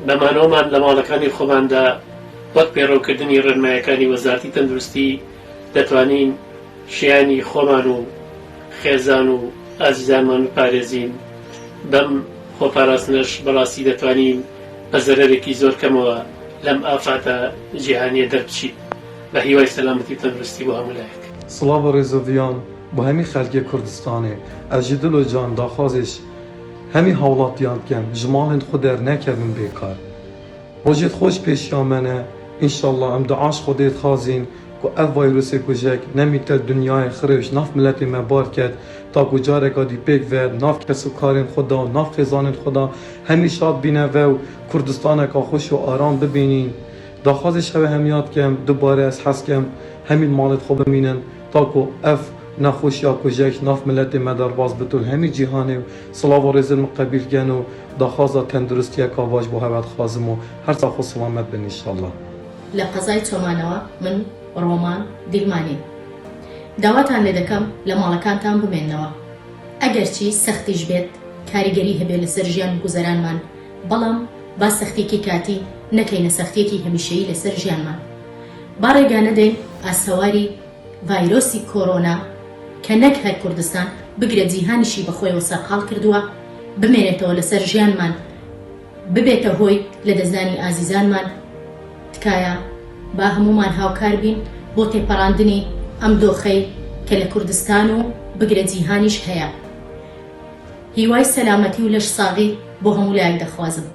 بەمانەوەمان لە ماڵەکانی خۆماندا وەک پێڕەوکردنی ڕێنمایەکانی وەزارەتی تەندروستی دەتوانین ژیانی خۆمان و خێزان و ئازیزانمان بپارێزین. بەم خۆپاراستنەش بەڕاستی دەتوانین بە زەرەرێکی زۆر کەمەوە لەم ئافاتە جیهانیە دەربچین. بە هیوای سەلامەتی و تەندروستی بۆ هەموو لایەک. سڵاو ڕێزەڤیان بۆ هەمی خەلکی کوردستانê ez jî dilo can daxwazêş hemî hewlatiyan kem ji malên xwe dernekevin bêkar. Rojê xweş pêşiya me ne înşallah em diaş Xwedê dixwazin ku ev vayrosê kujek nemîte dunyayê xirêj nav miletê me bar ket ta ku careka dî pêk ve nav kesûkarên xwe da nav xêzanên xwe da hemî şad bîne ve û Kurdistaneka xweş û aram bibînin. Daxwazê ji ew hemiyat kem dubare ez hez kem hemî malê xwe bimînin ta ku ev nexweşiya kujek nav miletê me derbas bitin hemî cîhanê û silav û rêzên min qebîl gen û daxwaza tenduristiyeka baş bo hev dixwazim û her sa xwe selamet bin înşallah. لە قەزای چۆمانەوە من ڕۆمان دیلمانی داواتان لێ دەکەم لە ماڵەکانتان بمێننەوە ئەگەرچی سەختیش بێت کاریگەری هەبێت لەسەر ژیان و گوزەرانمان بەڵام با سەختێکی کاتی نەکەینە سەختێکی هەمیشەیی لەسەر ژیانمان. با ڕێگا نەدەین ئاسەواری ڤایرۆسی کۆرۆنا کە نەک هەر کوردستان بگرە جیهانیشی بەخۆیەوە سەرقاڵ کردووە بمێنێتەوە لەسەر ژیانمان ببێتە هۆی لە دەستدانی ئازیزانمان. تکایە با هەمومان هاوکار بین بۆ تێپەڕاندنی ئەم دۆخەی کە لە کوردستان و بگرە جیهانیش هەیە. هیوای سەلامەتی و لەش ساغی بۆ هەموو لایەک دەخوازم.